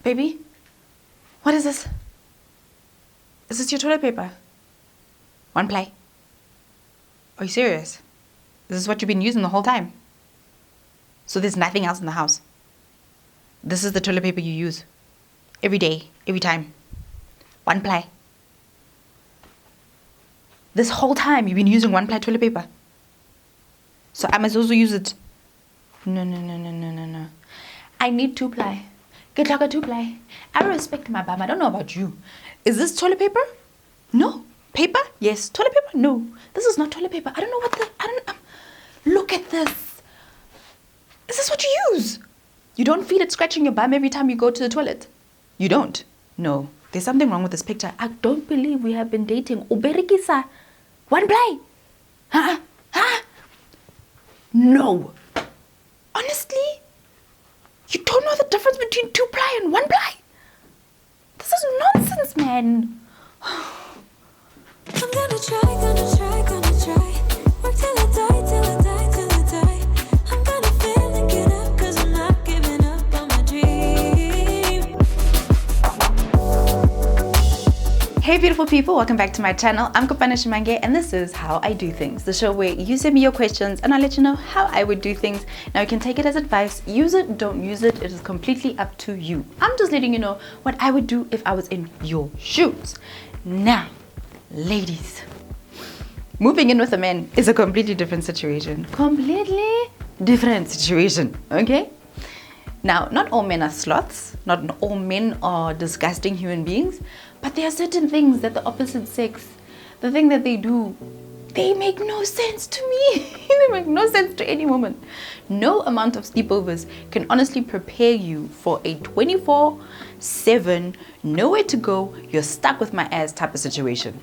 Baby, what is this? Is this your toilet paper? One ply. Are you serious? This is what you've been using the whole time? So there's nothing else in the house? This is the toilet paper you use? Every day, every time? One ply. This whole time you've been using one ply toilet paper? So I must also use it? No. I need two ply. Get like a two ply. I respect my bum. I don't know about you. Is this toilet paper? No. Paper? Yes. Toilet paper? No. This is not toilet paper. I don't know what look at this. Is this what you use? You don't feel it scratching your bum every time you go to the toilet? You don't? No. There's something wrong with this picture. I don't believe we have been dating. Uberikisa. One ply. Huh? No. Honestly? You don't know the difference between two ply and one ply? This is nonsense, man. I'm gonna try. Work till I die. I'm gonna fail and get up, 'cause I'm not giving up on my dream. Hey beautiful people, welcome back to my channel. I'm Kopana Shimange and this is How I Do Things, the show where you send me your questions and I'll let you know how I would do things. Now you can take it as advice, use it, don't use it, it is completely up to you. I'm just letting you know what I would do if I was in your shoes. Now, ladies, moving in with a man is a completely different situation. Completely different situation, okay? Now, not all men are sloths, not all men are disgusting human beings, but there are certain things that the opposite sex, the thing that they do, they make no sense to me. They make no sense to any woman. No amount of sleepovers can honestly prepare you for a 24/7, nowhere to go, you're stuck with my ass type of situation.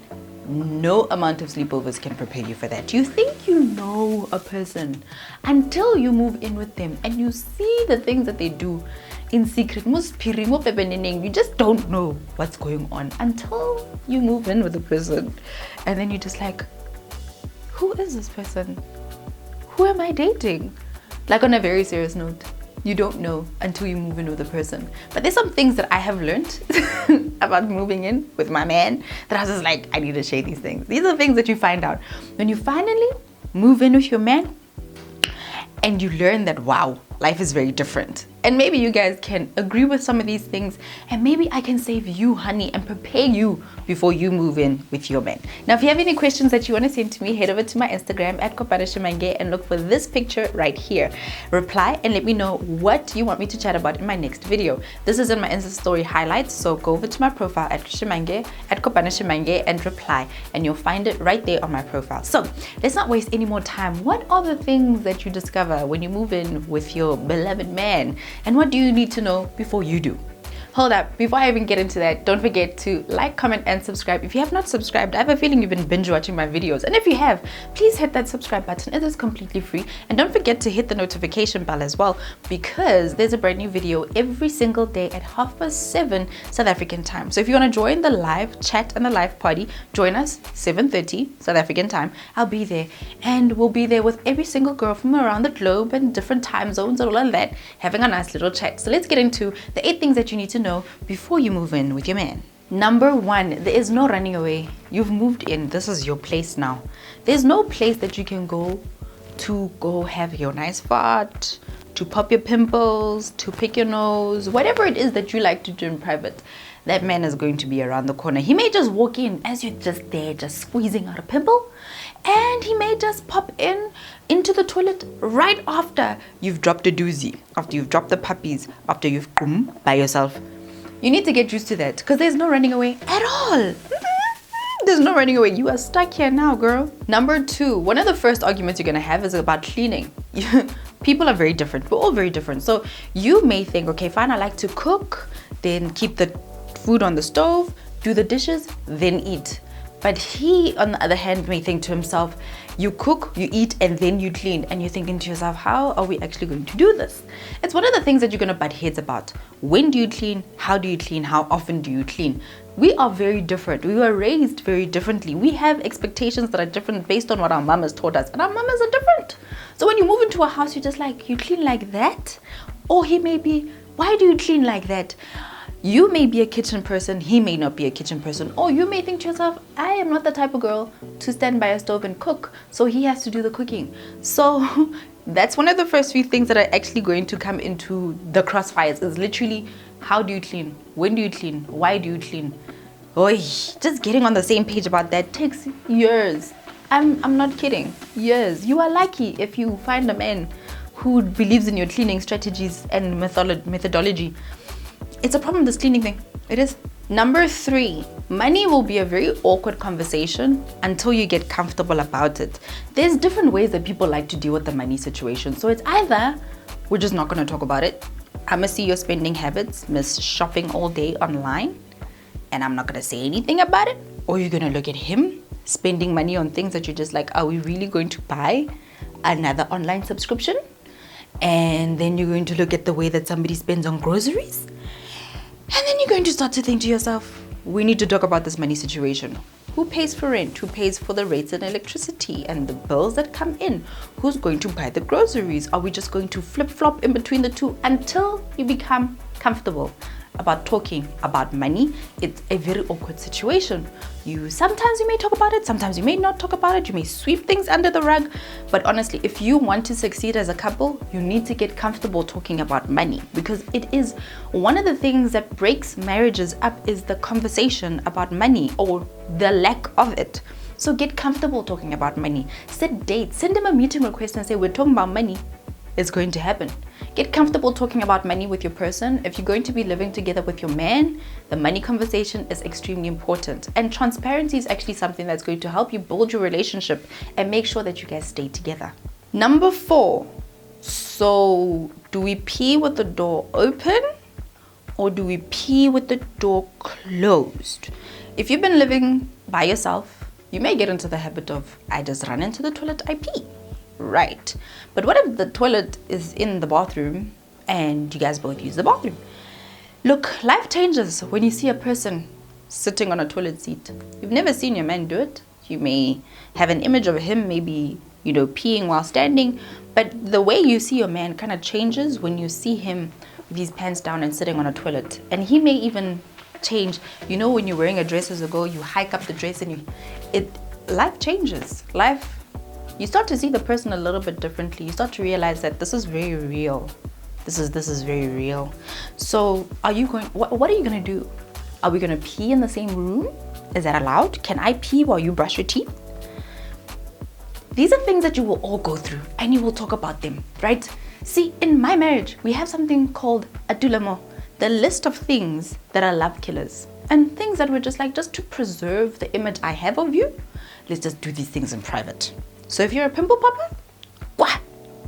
No amount of sleepovers can prepare you for that. You think you know a person until you move in with them and you see the things that they do in secret. You just don't know what's going on until you move in with the person. And then you're just like, who is this person? Who am I dating? Like, on a very serious note, you don't know until you move in with a person. But there's some things that I have learned about moving in with my man that I was just like, I need to share these things. These are things that you find out when you finally move in with your man and you learn that, wow, life is very different. And maybe you guys can agree with some of these things and maybe I can save you, honey, and prepare you before you move in with your man. Now, if you have any questions that you want to send to me, head over to my Instagram at Kopana Shimange and look for this picture right here. Reply and let me know what you want me to chat about in my next video. This is in my Insta story highlights, so go over to my profile at Shimange, at Kopana Shimange, and reply and you'll find it right there on my profile. So let's not waste any more time. What are the things that you discover when you move in with your beloved man? And what do you need to know before you do? Hold up, before I even get into that, don't forget to like, comment, and subscribe. If you have not subscribed, I have a feeling you've been binge watching my videos. And if you have, please hit that subscribe button. It is completely free. And don't forget to hit the notification bell as well, because there's a brand new video every single day at 7:30 South African time. So if you want to join the live chat and the live party, join us 7:30 South African time. I'll be there. And we'll be there with every single girl from around the globe and different time zones and all of that, having a nice little chat. So let's get into the 8 things that you need to know before you move in with your man. Number 1, there is no running away. You've moved in. This is your place now. There's no place that you can go to go have your nice fart, to pop your pimples, to pick your nose, whatever it is that you like to do in private. That man is going to be around the corner. He may just walk in as you're just there, just squeezing out a pimple, and he may just pop into the toilet right after you've dropped a doozy, after you've dropped the puppies, after you've come by yourself. You need to get used to that because there's no running away at all. There's no running away. You are stuck here now, girl. Number 2, one of the first arguments you're going to have is about cleaning. People are very different. We're all very different. So you may think, okay, fine, I like to cook, then keep the food on the stove, do the dishes, then eat. But he, on the other hand, may think to himself, you cook, you eat, and then you clean. And you're thinking to yourself, how are we actually going to do this? It's one of the things that you're going to butt heads about. When do you clean? How do you clean? How often do you clean? We are very different. We were raised very differently. We have expectations that are different based on what our mamas taught us. And our mamas are different. So when you move into a house, you're just like, you clean like that? Or he may be, why do you clean like that? You may be a kitchen person, he may not be a kitchen person. Or you may think to yourself, I am not the type of girl to stand by a stove and cook, so he has to do the cooking. So that's one of the first few things that are actually going to come into the crossfires, is literally, how do you clean? When do you clean? Why do you clean? Oy, just getting on the same page about that takes years. I'm not kidding. Years. You are lucky if you find a man who believes in your cleaning strategies and methodology. It's a problem, this cleaning thing. It is. Number 3, money will be a very awkward conversation until you get comfortable about it. There's different ways that people like to deal with the money situation. So it's either we're just not going to talk about it. I'm going to see your spending habits, miss shopping all day online, and I'm not going to say anything about it. Or you're going to look at him spending money on things that you're just like, are we really going to buy another online subscription? And then you're going to look at the way that somebody spends on groceries. And then you're going to start to think to yourself, we need to talk about this money situation. Who pays for rent? Who pays for the rates and electricity and the bills that come in? Who's going to buy the groceries? Are we just going to flip-flop in between the two until you become comfortable about talking about money? It's a very awkward situation. Sometimes you may talk about it, sometimes you may not talk about it, you may sweep things under the rug. But honestly, if you want to succeed as a couple, you need to get comfortable talking about money, because it is one of the things that breaks marriages up, is the conversation about money, or the lack of it. So get comfortable talking about money. Set dates, send them a meeting request and say, we're talking about money. It's going to happen. Get comfortable talking about money with your person. If you're going to be living together with your man, the money conversation is extremely important. And transparency is actually something that's going to help you build your relationship and make sure that you guys stay together. Number 4. So, do we pee with the door open, or do we pee with the door closed? If you've been living by yourself, you may get into the habit of, I just run into the toilet, I pee. Right. But what if the toilet is in the bathroom and you guys both use the bathroom? Look, life changes when you see a person sitting on a toilet seat. You've never seen your man do it. You may have an image of him maybe, peeing while standing, but the way you see your man kind of changes when you see him with his pants down and sitting on a toilet. And he may even change. When you're wearing a dress as a girl, you hike up the dress and life changes. You start to see the person a little bit differently. You start to realize that this is very real. This is very real. So what are you going to do? Are we going to pee in the same room? Is that allowed? Can I pee while you brush your teeth? These are things that you will all go through, and you will talk about them, right? See, in my marriage, we have something called adulamo, the list of things that are love killers, and things that we're just to preserve the image I have of you, let's just do these things in private. So if you're a pimple popper,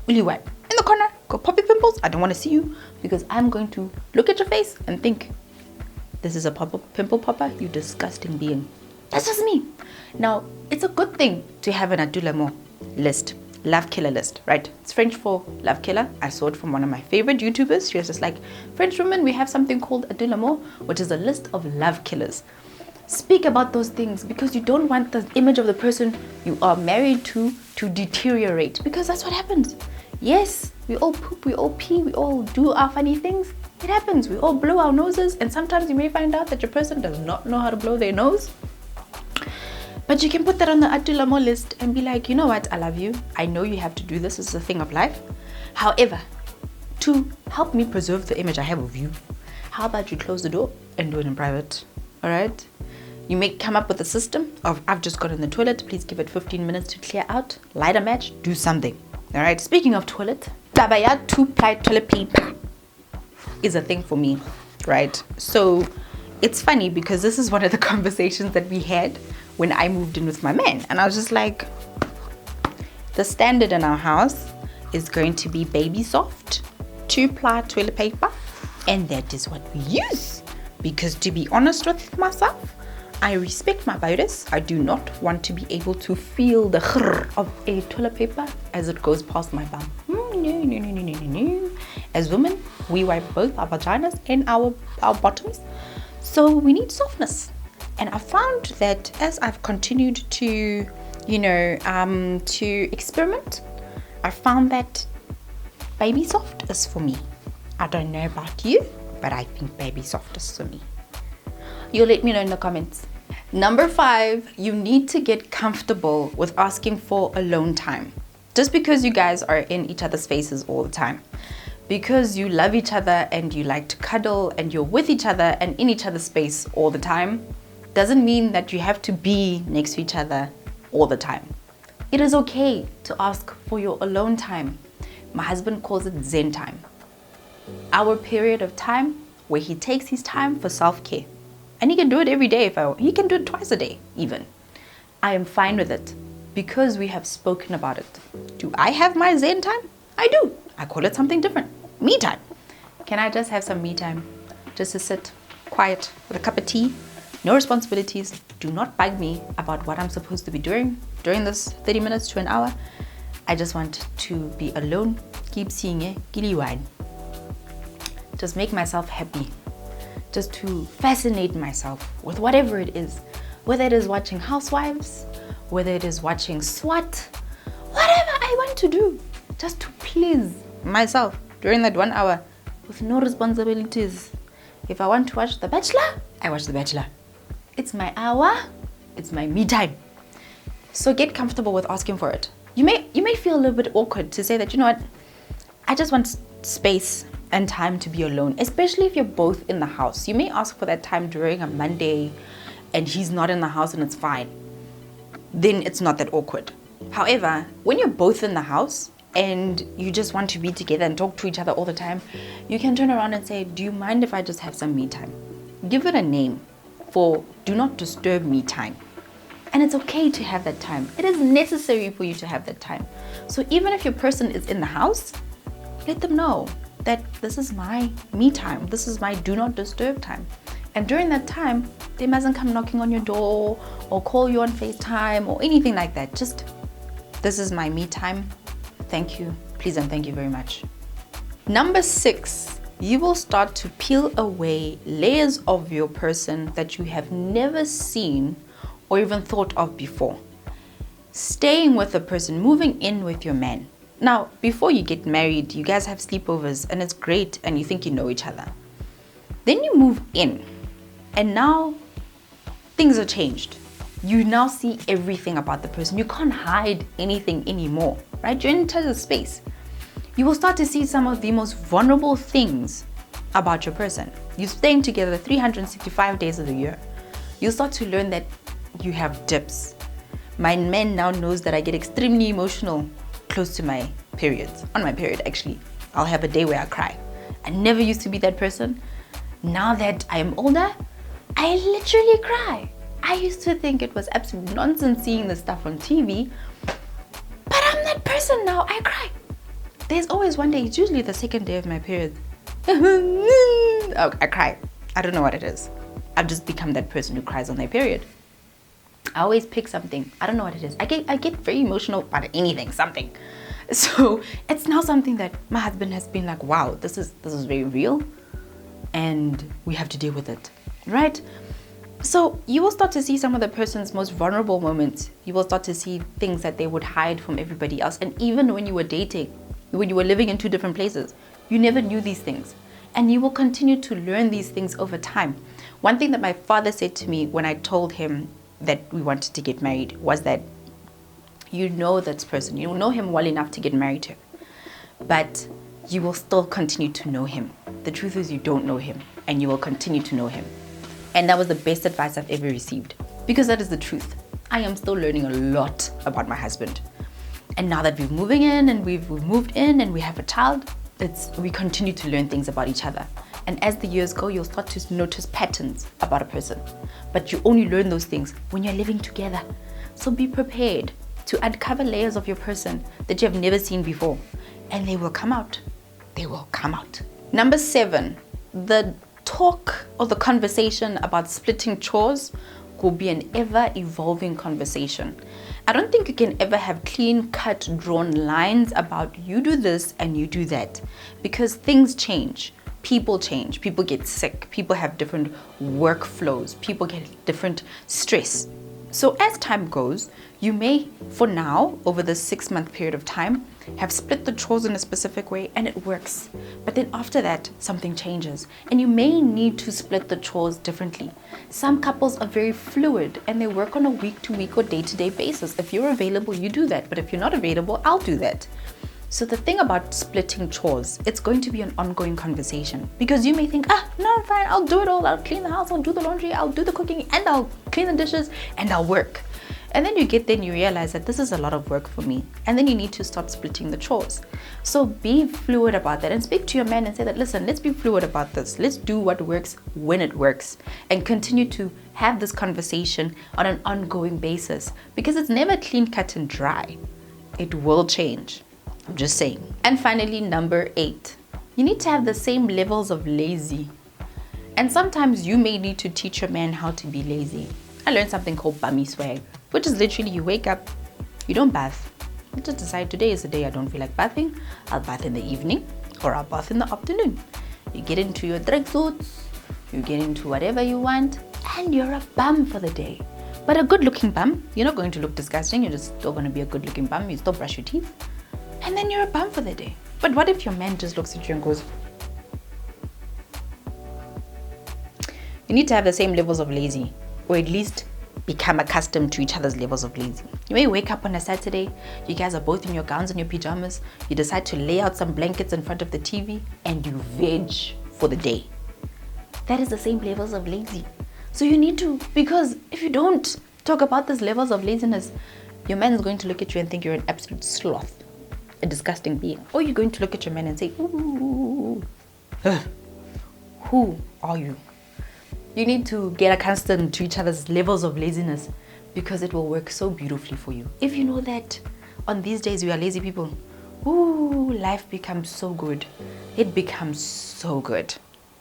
will you what? In the corner, go pop your pimples. I don't want to see you, because I'm going to look at your face and think, this is a pimple popper, you disgusting being. That's just me. Now, it's a good thing to have an adulamo list, love killer list, right? It's French for love killer. I saw it from one of my favorite YouTubers. She was just like, French women, we have something called adulamo, which is a list of love killers. Speak about those things, because you don't want the image of the person you are married to deteriorate, because that's what happens. Yes, we all poop, we all pee, we all do our funny things. It happens. We all blow our noses, and sometimes you may find out that your person does not know how to blow their nose. But you can put that on the adulamo list and be like, you know what, I love you. I know you have to do this. It's a thing of life. However, to help me preserve the image I have of you, how about you close the door and do it in private? All right? You may come up with a system of, I've just got in the toilet, please give it 15 minutes to clear out, light a match, do something. All right, speaking of toilet, tabaya 2-ply toilet paper is a thing for me, right? So it's funny, because this is one of the conversations that we had when I moved in with my man. And I was just like, the standard in our house is going to be baby soft 2-ply toilet paper, and that is what we use. Because to be honest with myself, I respect my bodies. I do not want to be able to feel the khrr of a toilet paper as it goes past my bum. No. As women, we wipe both our vaginas and our bottoms. So we need softness. And I found that as I've continued to, to experiment, I found that baby soft is for me. I don't know about you, but I think baby softest for me. You'll let me know in the comments. Number 5, you need to get comfortable with asking for alone time. Just because you guys are in each other's faces all the time, because you love each other and you like to cuddle and you're with each other and in each other's space all the time, doesn't mean that you have to be next to each other all the time. It is okay to ask for your alone time. My husband calls it Zen time. Our period of time where he takes his time for self-care. And he can do it every day he can do it twice a day even. I am fine with it because we have spoken about it. Do I have my Zen time? I do. I call it something different. Me time. Can I just have some me time? Just to sit quiet with a cup of tea, no responsibilities. Do not bug me about what I'm supposed to be doing during this 30 minutes to an hour. I just want to be alone, keep seeing it, gilly wine. Just make myself happy. Just to fascinate myself with whatever it is. Whether it is watching Housewives, whether it is watching SWAT, whatever I want to do. Just to please myself during that 1 hour with no responsibilities. If I want to watch The Bachelor, I watch The Bachelor. It's my hour, it's my me time. So get comfortable with asking for it. You may feel a little bit awkward to say that, you know what, I just want space and time to be alone, especially if you're both in the house. You may ask for that time during a Monday and he's not in the house and it's fine. Then it's not that awkward. However, when you're both in the house and you just want to be together and talk to each other all the time, you can turn around and say, do you mind if I just have some me time? Give it a name for do not disturb me time. And it's okay to have that time. It is necessary for you to have that time. So even if your person is in the house, let them know that this is my me time. This is my do not disturb time. And during that time, they mustn't come knocking on your door or call you on FaceTime or anything like that. Just, this is my me time. Thank you. Please and thank you very much. Number 6, you will start to peel away layers of your person that you have never seen or even thought of before. Staying with a person, moving in with your man. Now, before you get married, you guys have sleepovers and it's great and you think you know each other. Then you move in and now things are changed. You now see everything about the person. You can't hide anything anymore, right? You're in each other's space. You will start to see some of the most vulnerable things about your person. You're staying together 365 days of the year. You'll start to learn that you have dips. My man now knows that I get extremely emotional close to my periods. On my period, actually. I'll have a day where I cry. I never used to be that person. Now that I am older, I literally cry. I used to think it was absolute nonsense seeing this stuff on TV, but I'm that person now. I cry. There's always one day, it's usually the second day of my period. Oh, I cry. I don't know what it is. I've just become that person who cries on their period. I always pick something. I don't know what it is. I get very emotional about anything, something. So it's now something that my husband has been like, wow, this is very real, and we have to deal with it, right? So you will start to see some of the person's most vulnerable moments. You will start to see things that they would hide from everybody else. And even when you were dating, when you were living in 2 different places, you never knew these things. And you will continue to learn these things over time. One thing that my father said to me when I told him that we wanted to get married was that you know this person, you know him well enough to get married to, but you will still continue to know him. The truth is you don't know him and you will continue to know him. And that was the best advice I've ever received, because that is the truth. I am still learning a lot about my husband. And now that we're moving in and we've moved in and we have a child, we continue to learn things about each other. And as the years go, you'll start to notice patterns about a person. But you only learn those things when you're living together. So be prepared to uncover layers of your person that you have never seen before. And they will come out. They will come out. Number 7, the talk or the conversation about splitting chores will be an ever-evolving conversation. I don't think you can ever have clean-cut, drawn lines about you do this and you do that, because things change. People change. People get sick. People have different workflows. People get different stress. So as time goes, you may, for now, over the 6-month period of time, have split the chores in a specific way and it works. But then after that, something changes and you may need to split the chores differently. Some couples are very fluid and they work on a week-to-week or day-to-day basis. If you're available, you do that. But if you're not available, I'll do that. So the thing about splitting chores, it's going to be an ongoing conversation, because you may think, no, fine, I'll do it all. I'll clean the house, I'll do the laundry, I'll do the cooking, and I'll clean the dishes, and I'll work. And then you get there and you realize that this is a lot of work for me. And then you need to start splitting the chores. So be fluid about that and speak to your man and say that, listen, let's be fluid about this. Let's do what works when it works, and continue to have this conversation on an ongoing basis, because it's never clean cut and dry. It will change. I'm just saying. And finally, number 8, you need to have the same levels of lazy. And sometimes you may need to teach your man how to be lazy. I learned something called bummy swag, which is literally you wake up, you don't bath. You just decide today is the day I don't feel like bathing. I'll bath in the evening or I'll bath in the afternoon. You get into your drag suits, you get into whatever you want, and you're a bum for the day. But a good looking bum. You're not going to look disgusting, you're just still going to be a good looking bum. You still brush your teeth. And then you're a bum for the day. But what if your man just looks at you and goes, you need to have the same levels of lazy, or at least become accustomed to each other's levels of lazy. You may wake up on a Saturday, you guys are both in your gowns and your pajamas, you decide to lay out some blankets in front of the TV, and you veg for the day. That is the same levels of lazy. So you need to, because if you don't talk about these levels of laziness, your man is going to look at you and think you're an absolute sloth, a disgusting being. Or you're going to look at your man and say, ooh, who are you? You need to get accustomed to each other's levels of laziness, because it will work so beautifully for you. If you know that on these days we are lazy people, ooh, life becomes so good. It becomes so good.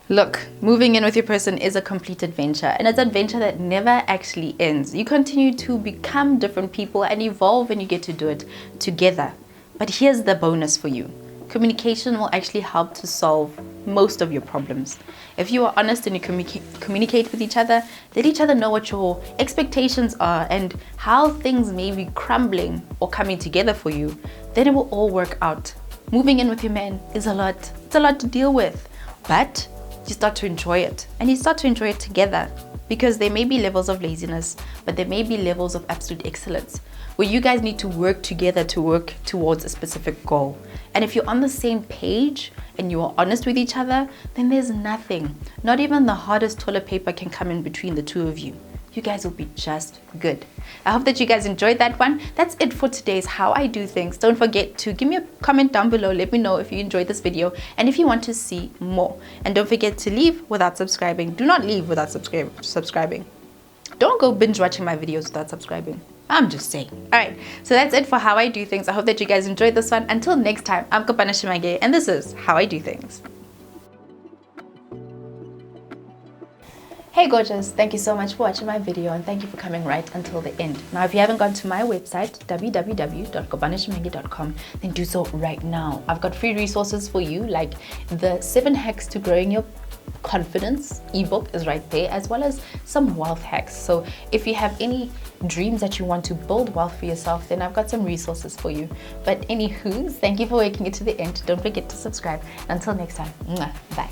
Look, moving in with your person is a complete adventure, and it's an adventure that never actually ends. You continue to become different people and evolve, and you get to do it together. But here's the bonus for you. Communication will actually help to solve most of your problems. If you are honest and you communicate with each other, let each other know what your expectations are and how things may be crumbling or coming together for you, then it will all work out. Moving in with your man is a lot. It's a lot to deal with, but you start to enjoy it, and you start to enjoy it together, because there may be levels of laziness, but there may be levels of absolute excellence, where you guys need to work together to work towards a specific goal. And if you're on the same page and you are honest with each other, then there's nothing, not even the hardest toilet paper can come in between the two of you. You guys will be just good. I hope that you guys enjoyed that one. That's it for today's How I Do Things. Don't forget to give me a comment down below. Let me know if you enjoyed this video and if you want to see more. And don't forget to leave without subscribing. Do not leave without subscribing. Don't go binge watching my videos without subscribing. I'm just saying. Alright, so that's it for How I Do Things. I hope that you guys enjoyed this one. Until next time, I'm Kopana and this is How I Do Things. Hey gorgeous, thank you so much for watching my video, and thank you for coming right until the end. Now if you haven't gone to my website www.kopanishimenge.com, then do so right now. I've got free resources for you, like the 7 hacks to growing your confidence ebook is right there, as well as some wealth hacks. So if you have any dreams that you want to build wealth for yourself, then I've got some resources for you. But anywho, thank you for making it to the end. Don't forget to subscribe. Until next time, bye.